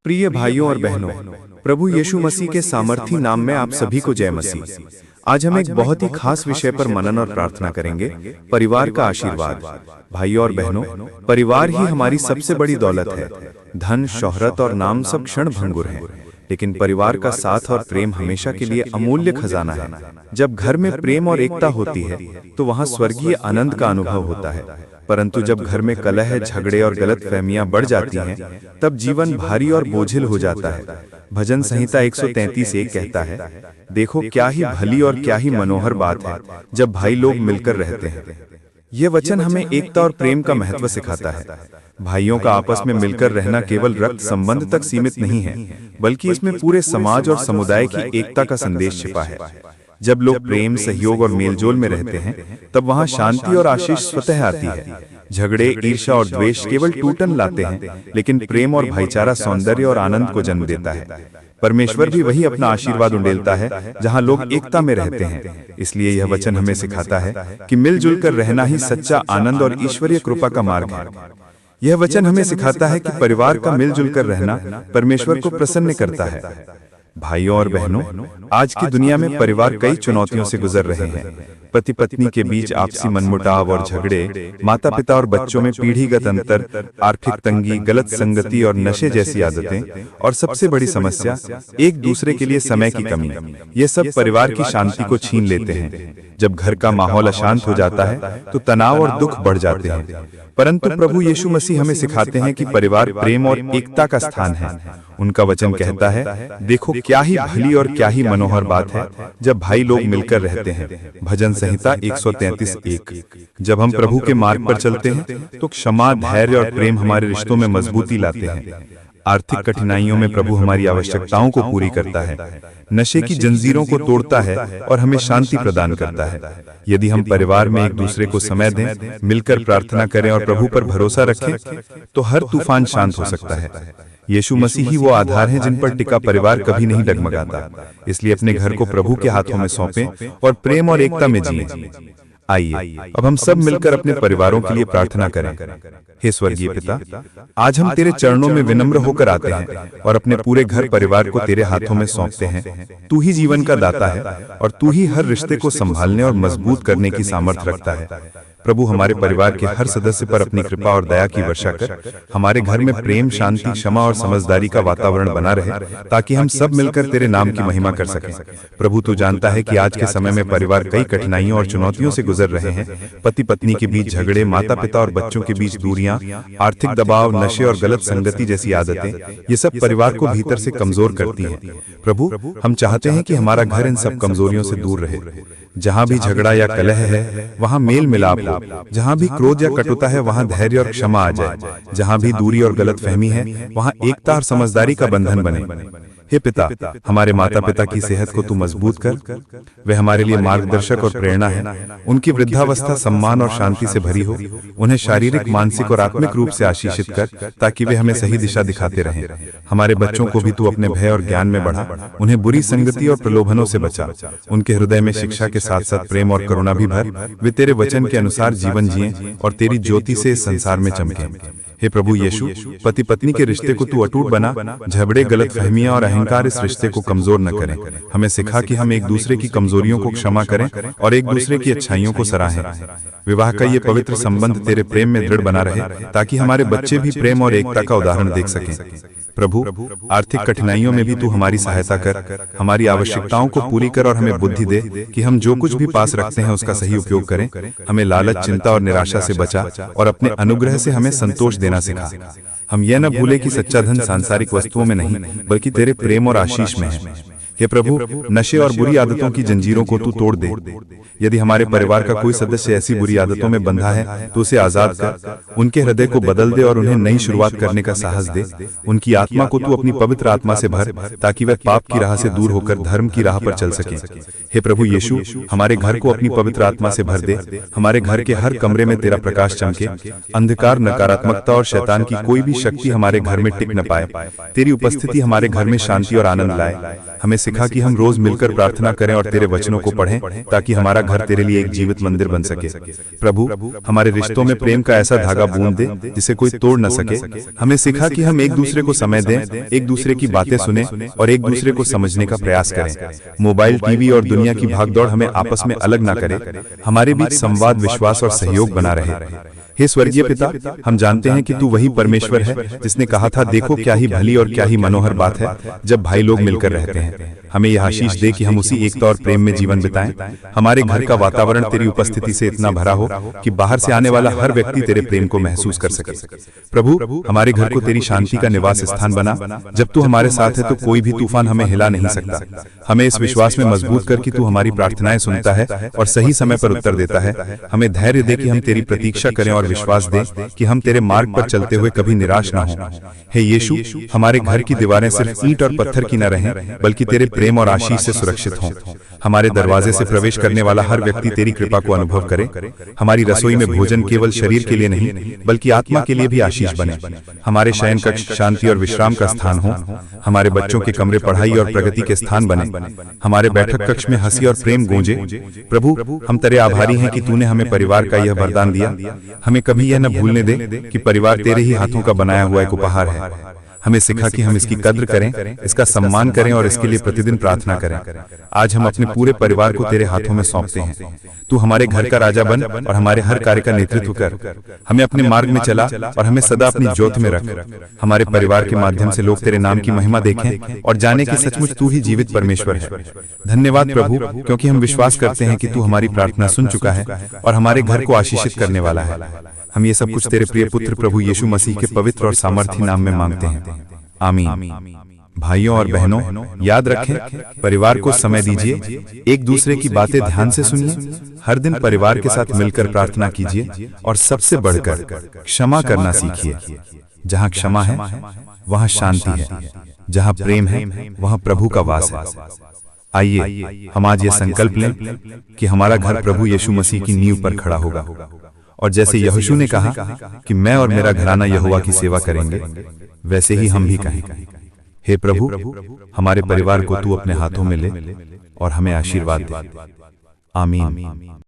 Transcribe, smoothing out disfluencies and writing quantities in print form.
प्रिय भाइयों और बहनों, प्रभु यीशु मसीह के सामर्थी नाम में आप सभी को जय मसीह। आज हम एक बहुत ही खास विषय पर मनन और प्रार्थना करेंगे, परिवार का आशीर्वाद। भाइयों और बहनों, परिवार ही हमारी सबसे बड़ी दौलत है। धन, शोहरत और नाम सब क्षण भंगुर हैं, लेकिन परिवार का साथ और प्रेम हमेशा के लिए अमूल्य खजाना है। जब घर में प्रेम और एकता होती है तो वहाँ स्वर्गीय आनंद का अनुभव होता है। परंतु जब घर में कलह, झगड़े और गलतफहमियां बढ़ जाती हैं, तब जीवन भारी और बोझिल हो जाता है। भजन संहिता 133:1 कहता है, देखो क्या ही भली और क्या ही मनोहर बात है जब भाई लोग मिलकर रहते हैं। यह वचन हमें एकता और प्रेम का महत्व सिखाता है। भाइयों का आपस में मिलकर रहना केवल रक्त संबंध तक सीमित नहीं है, बल्कि इसमें पूरे समाज और समुदाय की एकता का संदेश छिपा है। जब लोग प्रेम, सहयोग और मेलजोल में रहते हैं, तब वहाँ शांति और आशीष स्वतः आती है। झगड़े, ईर्ष्या और द्वेष केवल टूटन लाते हैं, लेकिन प्रेम और भाईचारा सौंदर्य और आनंद को जन्म देता है। परमेश्वर भी वही अपना आशीर्वाद उंडेलता है जहाँ लोग एकता में रहते हैं। इसलिए यह वचन हमें सिखाता है कि मिलजुल कर रहना ही सच्चा आनंद और ईश्वरीय कृपा का मार्ग है। यह वचन हमें सिखाता है कि परिवार का मिलजुल कर रहना परमेश्वर को प्रसन्न करता है। भाइयों और बहनों, आज की दुनिया में परिवार कई चुनौतियों से गुजर रहे हैं। पति पत्नी के बीच आपसी मनमुटाव और झगड़े, माता पिता और बच्चों में पीढ़ीगत अंतर, आर्थिक तंगी, गलत संगति और नशे जैसी आदतें, और सबसे बड़ी समस्या एक दूसरे के लिए समय की कमी। ये सब परिवार की शांति को छीन लेते हैं। जब घर का माहौल अशांत हो जाता है तो तनाव और दुख बढ़ जाते हैं। परंतु प्रभु यीशु मसीह हमें सिखाते हैं कि परिवार प्रेम और एकता का स्थान है। उनका वचन कहता है, देखो क्या ही भली और क्या ही मनोहर बात है जब भाई लोग मिलकर रहते हैं। भजन संहिता 133:1। जब हम प्रभु के मार्ग पर चलते हैं तो क्षमा, धैर्य और प्रेम हमारे रिश्तों में मजबूती लाते हैं। आर्थिक कठिनाइयों में प्रभु हमारी आवश्यकताओं को पूरी करता है, नशे की जंजीरों को तोड़ता है और हमें शांति प्रदान करता है। यदि हम परिवार में एक दूसरे को समय दें, मिलकर प्रार्थना करें और प्रभु पर भरोसा रखें, तो हर तूफान शांत हो सकता है। यीशु मसीह ही वो आधार हैं जिन पर टिका परिवार कभी नहीं डगमगाता। इसलिए अपने घर को प्रभु के हाथों में सौंपें और प्रेम और एकता में जिएं। आइए अब हम सब मिलकर अपने परिवारों के लिए प्रार्थना करें। हे स्वर्गीय पिता, आज हम तेरे चरणों में विनम्र होकर आते हैं और अपने पूरे घर परिवार को तेरे हाथों में सौंपते हैं। तू ही जीवन का दाता है और तू ही हर रिश्ते को संभालने और मजबूत करने की सामर्थ्य रखता है। प्रभु, हमारे परिवार के हर सदस्य पर अपनी कृपा और दया की वर्षा कर हमारे घर में प्रेम, शांति, क्षमा और समझदारी का वातावरण बना रहे, ताकि हम सब मिलकर तेरे नाम की महिमा कर सकें। प्रभु, तू जानता है कि आज के समय में परिवार कई कठिनाइयों और चुनौतियों से गुजर रहे हैं। पति पत्नी के बीच झगड़े, माता पिता और बच्चों के बीच दूरियां, आर्थिक दबाव, नशे और गलत संगति जैसी आदतें, ये सब परिवार को भीतर से कमजोर करती हैं। प्रभु, हम चाहते हैं कि हमारा घर इन सब कमजोरियों से दूर रहे। जहाँ भी झगड़ा या कलह है, वहाँ मेल मिलाप हो। जहाँ भी क्रोध या कटुता है, वहाँ धैर्य और क्षमा आ जाए। जहाँ भी दूरी और गलतफहमी है, वहाँ एकता और समझदारी का बंधन बने। हे पिता, हमारे माता पिता की सेहत को तू मजबूत कर। वे हमारे लिए मार्गदर्शक और प्रेरणा है। उनकी वृद्धावस्था सम्मान और शांति से भरी हो। उन्हें शारीरिक, मानसिक और आत्मिक रूप से आशीषित कर, ताकि वे हमें सही दिशा दिखाते रहें। हमारे बच्चों को भी तू अपने भय और ज्ञान में बढ़ा। उन्हें बुरी संगति और प्रलोभनों से बचा। उनके हृदय में शिक्षा के साथ साथ प्रेम और करुणा भी भर। वे तेरे वचन के अनुसार जीवन जिएं और तेरी ज्योति से इस संसार में चमकें। हे प्रभु यीशु, पति पत्नी के रिश्ते को तू अटूट बना। झगड़े, गलतफहमियां और अहंकार इस रिश्ते को कमजोर न करें। हमें सिखा कि हम एक दूसरे की कमजोरियों को क्षमा करें और एक दूसरे की अच्छाइयों को सराहें। विवाह का ये पवित्र संबंध तेरे प्रेम में दृढ़ बना रहे, ताकि हमारे बच्चे भी प्रेम और एकता का उदाहरण देख सकें। प्रभु, आर्थिक कठिनाइयों में भी तू हमारी सहायता कर। हमारी आवश्यकताओं को पूरी कर और हमें बुद्धि दे कि हम जो कुछ भी पास रखते हैं उसका सही उपयोग करें। हमें लालच, चिंता और निराशा से बचा और अपने अनुग्रह से हमें संतोष देना सिखा। हम यह न भूले कि सच्चा धन सांसारिक वस्तुओं में नहीं, बल्कि तेरे प्रेम और आशीष में है। हे प्रभु, नशे और बुरी आदतों की जंजीरों को तू तोड़ दे। यदि हमारे परिवार का कोई सदस्य ऐसी बुरी आदतों में बंधा है, तो उसे आजाद कर। उनके हृदय को बदल दे और उन्हें नई शुरुआत करने का साहस दे। उनकी आत्मा को तू अपनी पवित्र आत्मा से भर, ताकि वह पाप की राह से दूर होकर धर्म की राह पर चल सके। हे प्रभु यीशु, हमारे घर को अपनी पवित्र आत्मा से भर दे। हमारे घर के हर कमरे में तेरा प्रकाश चमके। अंधकार, नकारात्मकता और शैतान की कोई भी शक्ति हमारे घर में टिक न पाए। तेरी उपस्थिति हमारे घर में शांति और आनंद लाए। हमें सिखा कि हम रोज मिलकर प्रार्थना करें और तेरे वचनों को पढ़ें, ताकि हमारा घर तेरे लिए एक जीवित मंदिर बन सके। प्रभु, हमारे रिश्तों में प्रेम का ऐसा धागा बूंद दे जिसे कोई तोड़ न सके। हमें सिखा कि हम एक दूसरे को समय दें, एक दूसरे की बातें सुने और एक दूसरे को समझने का प्रयास करें। मोबाइल, टीवी और दुनिया की भागदौड़ हमें आपस में अलग न करे। हमारे बीच संवाद, विश्वास और सहयोग बना रहे। हे स्वर्गीय पिता, हम जानते हैं कि तू वही परमेश्वर है जिसने कहा था, देखो क्या ही भली और क्या ही मनोहर बात है जब भाई लोग मिलकर रहते हैं। हमें यह आशीष दे कि हम उसी एकता और प्रेम में जीवन बिताएं। हमारे घर का वातावरण तेरी उपस्थिति से इतना भरा हो कि बाहर से आने वाला हर व्यक्ति तेरे प्रेम को महसूस कर सके। प्रभु, हमारे घर को तेरी शांति का निवास स्थान बना। जब तू हमारे साथ है तो कोई भी तूफान हमें हिला नहीं सकता। हमें इस विश्वास में मजबूत कर कि तू हमारी प्रार्थनाएं सुनता है और सही समय पर उत्तर देता है। हमें धैर्य दे कि हम तेरी प्रतीक्षा करें और विश्वास दें कि हम तेरे मार्ग पर चलते हुए कभी निराश न हों। हे यीशु, हमारे घर की दीवारें सिर्फ ईंट और पत्थर की न रहें, बल्कि तेरे प्रेम और आशीष से सुरक्षित हों। हमारे दरवाजे से प्रवेश करने वाला हर व्यक्ति तेरी कृपा को अनुभव करे। हमारी रसोई में भोजन केवल शरीर के लिए नहीं, बल्कि आत्मा के लिए भी आशीष बने। हमारे शयन कक्ष शांति और विश्राम का स्थान हो। हमारे बच्चों के कमरे पढ़ाई और प्रगति के स्थान बने। हमारे बैठक कक्ष में हंसी और प्रेम गूंजे। प्रभु, हम तेरे आभारी हैं कि तूने हमें परिवार का यह वरदान दिया। हमें कभी यह न भूलने दे कि परिवार तेरे ही हाथों का बनाया हुआ एक उपहार है। हमें सिखा कि हम इसकी कद्र करें, इसका सम्मान करें और इसके लिए प्रतिदिन प्रार्थना करें। आज हम अपने पूरे परिवार को तेरे हाथों में सौंपते हैं। तू हमारे घर का राजा बन और हमारे हर कार्य का नेतृत्व कर। हमें अपने मार्ग में चला और हमें सदा अपनी ज्योत में रख। हमारे परिवार के माध्यम से लोग तेरे नाम की महिमा देखें और जाने कि सचमुच तू ही जीवित परमेश्वर है। धन्यवाद प्रभु, क्योंकि हम विश्वास करते हैं कि तू हमारी प्रार्थना सुन चुका है और हमारे घर को आशीषित करने वाला है। हम ये सब कुछ तेरे प्रिय पुत्र प्रभु यीशु मसीह के पवित्र और सामर्थी नाम में मांगते हैं। आमीन। भाइयों और बहनों, याद रखें, परिवार को समय दीजिए, एक दूसरे की बातें ध्यान से सुनिए, हर दिन परिवार के साथ मिलकर प्रार्थना कीजिए और सबसे बढ़कर क्षमा करना सीखिए। जहां क्षमा है वहां शांति है, जहां प्रेम है वहां प्रभु का वास है। आइए हम आज ये संकल्प लें कि हमारा घर प्रभु यीशु मसीह की नींव पर खड़ा होगा। और जैसे यहोशू ने कहा कि मैं और मेरा घराना यहोवा की सेवा करेंगे, वैसे ही हम भी कहें। हे प्रभु, हमारे परिवार को तू अपने हाथों में ले और हमें आशीर्वाद दे। आमीन।